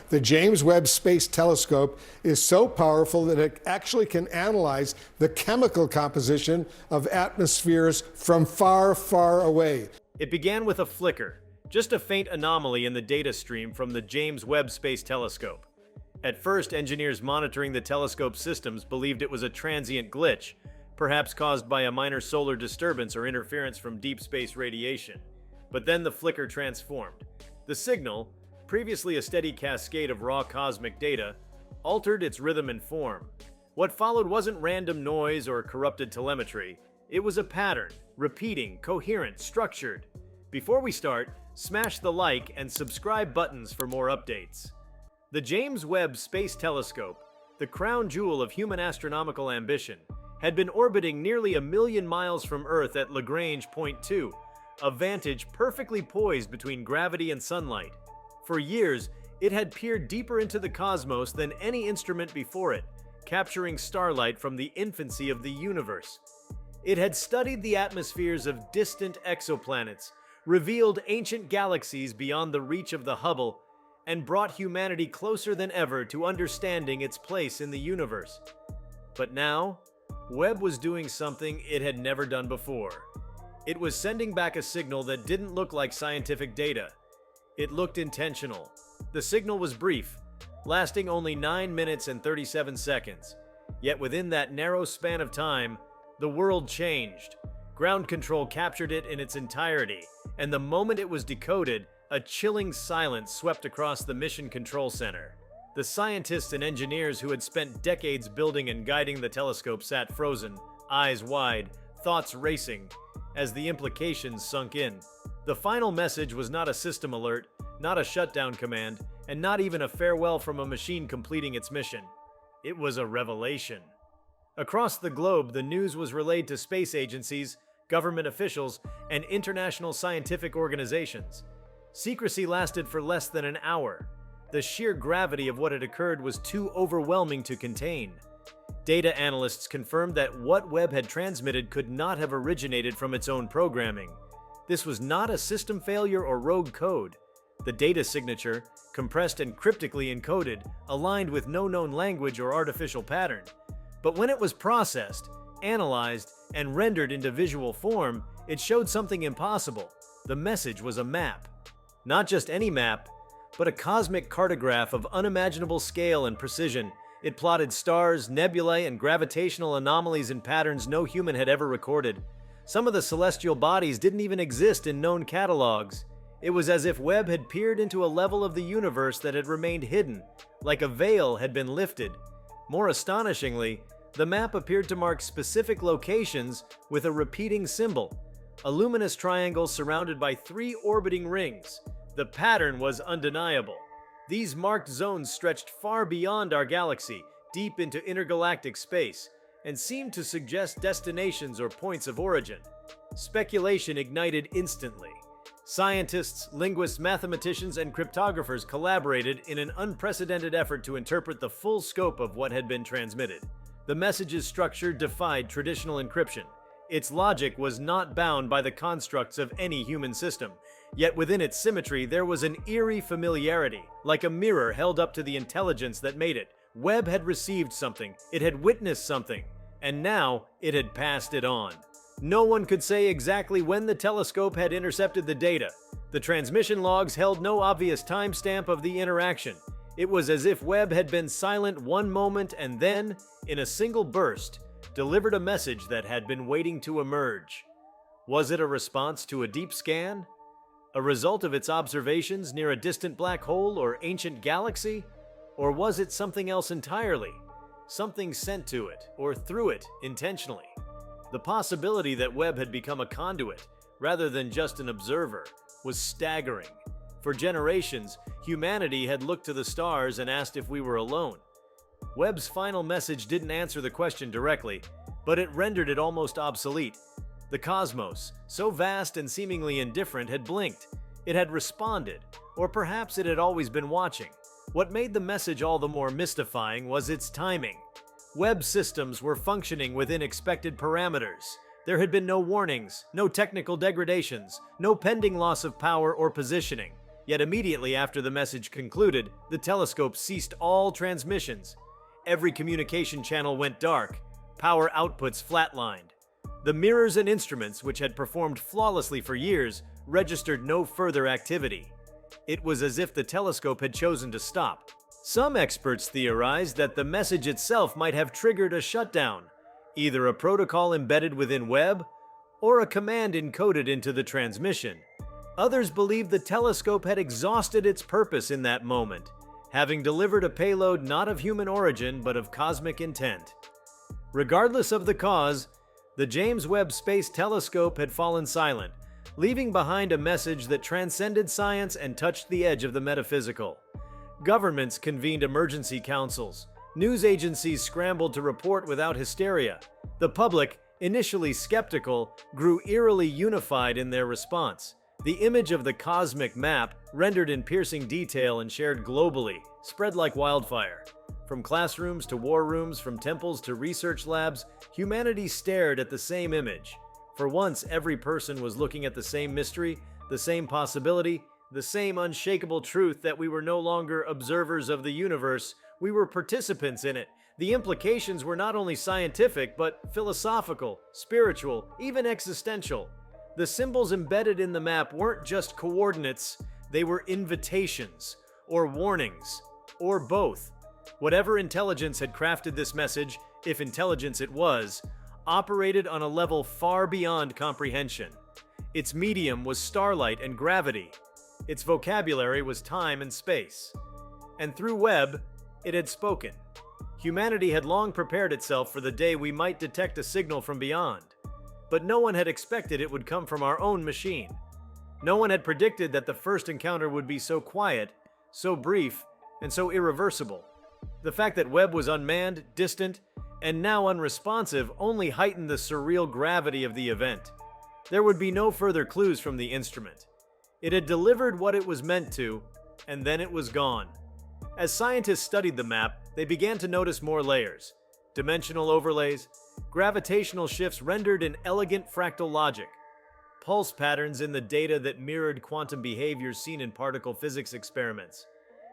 The James Webb Space Telescope is so powerful that it actually can analyze the chemical composition of atmospheres from far, far away. It began with a flicker, just a faint anomaly in the data stream from the James Webb Space Telescope. At first, engineers monitoring the telescope systems believed it was a transient glitch, perhaps caused by a minor solar disturbance or interference from deep space radiation. But then the flicker transformed. The signal, previously a steady cascade of raw cosmic data, altered its rhythm and form. What followed wasn't random noise or corrupted telemetry. It was a pattern, repeating, coherent, structured. Before we start, smash the like and subscribe buttons for more updates. The James Webb Space Telescope, the crown jewel of human astronomical ambition, had been orbiting nearly 1 million miles from Earth at Lagrange Point 2, a vantage perfectly poised between gravity and sunlight. For years, it had peered deeper into the cosmos than any instrument before it, capturing starlight from the infancy of the universe. It had studied the atmospheres of distant exoplanets, revealed ancient galaxies beyond the reach of the Hubble, and brought humanity closer than ever to understanding its place in the universe. But now, Webb was doing something it had never done before. It was sending back a signal that didn't look like scientific data. It looked intentional. The signal was brief, lasting only 9 minutes and 37 seconds. Yet within that narrow span of time, the world changed. Ground control captured it in its entirety, and the moment it was decoded, a chilling silence swept across the Mission Control Center. The scientists and engineers who had spent decades building and guiding the telescope sat frozen, eyes wide, thoughts racing, as the implications sunk in. The final message was not a system alert, not a shutdown command, and not even a farewell from a machine completing its mission. It was a revelation. Across the globe, the news was relayed to space agencies, government officials, and international scientific organizations. Secrecy lasted for less than an hour. The sheer gravity of what had occurred was too overwhelming to contain. Data analysts confirmed that what Webb had transmitted could not have originated from its own programming. This was not a system failure or rogue code. The data signature, compressed and cryptically encoded, aligned with no known language or artificial pattern. But when it was processed, analyzed, and rendered into visual form, it showed something impossible. The message was a map. Not just any map, but a cosmic cartograph of unimaginable scale and precision. It plotted stars, nebulae, and gravitational anomalies in patterns no human had ever recorded. Some of the celestial bodies didn't even exist in known catalogs. It was as if Webb had peered into a level of the universe that had remained hidden, like a veil had been lifted. More astonishingly, the map appeared to mark specific locations with a repeating symbol, a luminous triangle surrounded by 3 orbiting rings. The pattern was undeniable. These marked zones stretched far beyond our galaxy, deep into intergalactic space, and seemed to suggest destinations or points of origin. Speculation ignited instantly. Scientists, linguists, mathematicians, and cryptographers collaborated in an unprecedented effort to interpret the full scope of what had been transmitted. The message's structure defied traditional encryption. Its logic was not bound by the constructs of any human system. Yet within its symmetry, there was an eerie familiarity, like a mirror held up to the intelligence that made it. Webb had received something, it had witnessed something, and now it had passed it on. No one could say exactly when the telescope had intercepted the data. The transmission logs held no obvious timestamp of the interaction. It was as if Webb had been silent one moment and then, in a single burst, delivered a message that had been waiting to emerge. Was it a response to a deep scan? A result of its observations near a distant black hole or ancient galaxy? Or was it something else entirely? Something sent to it, or through it, intentionally? The possibility that Webb had become a conduit, rather than just an observer, was staggering. For generations, humanity had looked to the stars and asked if we were alone. Webb's final message didn't answer the question directly, but it rendered it almost obsolete. The cosmos, so vast and seemingly indifferent, had blinked. It had responded, or perhaps it had always been watching. What made the message all the more mystifying was its timing. Webb systems were functioning within expected parameters. There had been no warnings, no technical degradations, no pending loss of power or positioning. Yet immediately after the message concluded, the telescope ceased all transmissions. Every communication channel went dark. Power outputs flatlined. The mirrors and instruments, which had performed flawlessly for years, registered no further activity. It was as if the telescope had chosen to stop. Some experts theorized that the message itself might have triggered a shutdown, either a protocol embedded within Webb or a command encoded into the transmission. Others believed the telescope had exhausted its purpose in that moment, having delivered a payload not of human origin but of cosmic intent. Regardless of the cause, the James Webb Space Telescope had fallen silent, leaving behind a message that transcended science and touched the edge of the metaphysical. Governments convened emergency councils. News agencies scrambled to report without hysteria. The public, initially skeptical, grew eerily unified in their response. The image of the cosmic map, rendered in piercing detail and shared globally, spread like wildfire. From classrooms to war rooms, from temples to research labs, humanity stared at the same image. For once, every person was looking at the same mystery, the same possibility, the same unshakable truth that we were no longer observers of the universe, we were participants in it. The implications were not only scientific, but philosophical, spiritual, even existential. The symbols embedded in the map weren't just coordinates, they were invitations, or warnings, or both. Whatever intelligence had crafted this message, if intelligence it was, operated on a level far beyond comprehension. Its medium was starlight and gravity. Its vocabulary was time and space. And through Webb, it had spoken. Humanity had long prepared itself for the day we might detect a signal from beyond. But no one had expected it would come from our own machine. No one had predicted that the first encounter would be so quiet, so brief, and so irreversible. The fact that Webb was unmanned, distant, and now unresponsive only heightened the surreal gravity of the event. There would be no further clues from the instrument. It had delivered what it was meant to, and then it was gone. As scientists studied the map, they began to notice more layers. Dimensional overlays, gravitational shifts rendered in elegant fractal logic, pulse patterns in the data that mirrored quantum behaviors seen in particle physics experiments.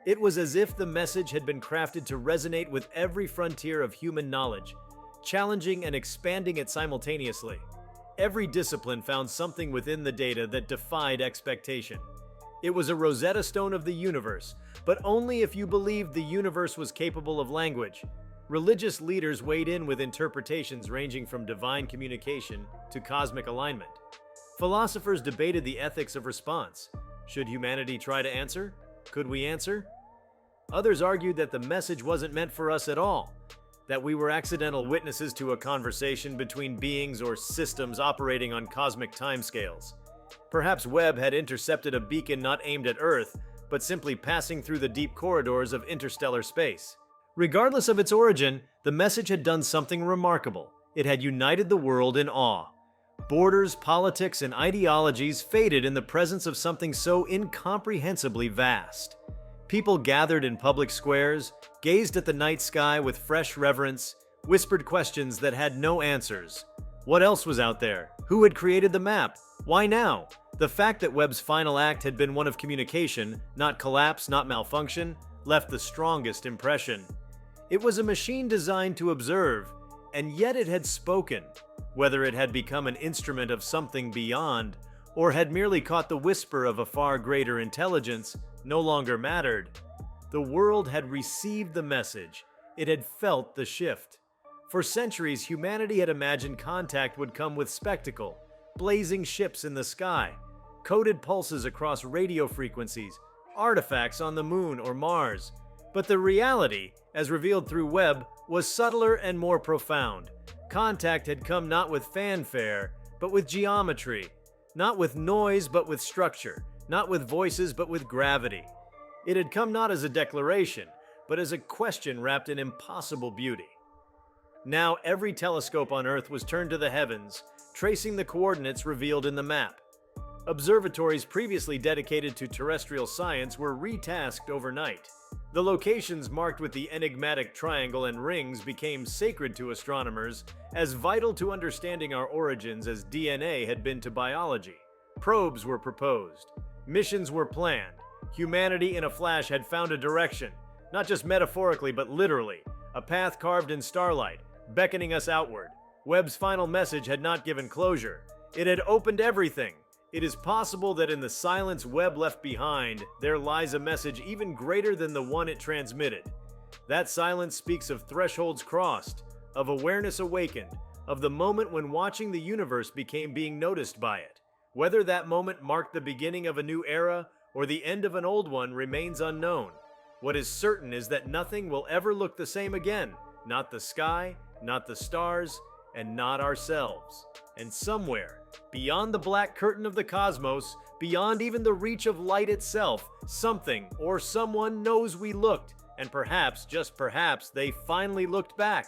It was as if the message had been crafted to resonate with every frontier of human knowledge, challenging and expanding it simultaneously. Every discipline found something within the data that defied expectation. It was a Rosetta Stone of the universe, but only if you believed the universe was capable of language. Religious leaders weighed in with interpretations ranging from divine communication to cosmic alignment. Philosophers debated the ethics of response. Should humanity try to answer? Could we answer? Others argued that the message wasn't meant for us at all, that we were accidental witnesses to a conversation between beings or systems operating on cosmic timescales. Perhaps Webb had intercepted a beacon not aimed at Earth, but simply passing through the deep corridors of interstellar space. Regardless of its origin, the message had done something remarkable. It had united the world in awe. Borders, politics, and ideologies faded in the presence of something so incomprehensibly vast. People gathered in public squares, gazed at the night sky with fresh reverence, whispered questions that had no answers. What else was out there? Who had created the map? Why now? The fact that Webb's final act had been one of communication, not collapse, not malfunction, left the strongest impression. It was a machine designed to observe, and yet it had spoken. Whether it had become an instrument of something beyond, or had merely caught the whisper of a far greater intelligence, no longer mattered. The world had received the message. It had felt the shift. For centuries, humanity had imagined contact would come with spectacle, blazing ships in the sky, coded pulses across radio frequencies, artifacts on the moon or Mars. But the reality, as revealed through Webb, was subtler and more profound. Contact had come not with fanfare, but with geometry, not with noise, but with structure, not with voices, but with gravity. It had come not as a declaration, but as a question wrapped in impossible beauty. Now every telescope on Earth was turned to the heavens, tracing the coordinates revealed in the map. Observatories previously dedicated to terrestrial science were retasked overnight. The locations marked with the enigmatic triangle and rings became sacred to astronomers, as vital to understanding our origins as DNA had been to biology. Probes were proposed. Missions were planned. Humanity in a flash had found a direction, not just metaphorically but literally, a path carved in starlight, beckoning us outward. Webb's final message had not given closure. It had opened everything. It is possible that in the silence Webb left behind, there lies a message even greater than the one it transmitted. That silence speaks of thresholds crossed, of awareness awakened, of the moment when watching the universe became being noticed by it. Whether that moment marked the beginning of a new era or the end of an old one remains unknown. What is certain is that nothing will ever look the same again. Not the sky, not the stars, and not ourselves. And somewhere, beyond the black curtain of the cosmos, beyond even the reach of light itself, something or someone knows we looked, and perhaps, just perhaps, they finally looked back.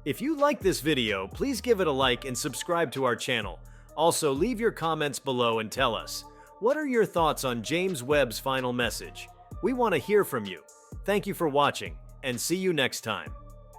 If you like this video, please give it a like and subscribe to our channel. Also, leave your comments below and tell us, what are your thoughts on James Webb's final message? We want to hear from you. Thank you for watching, and see you next time.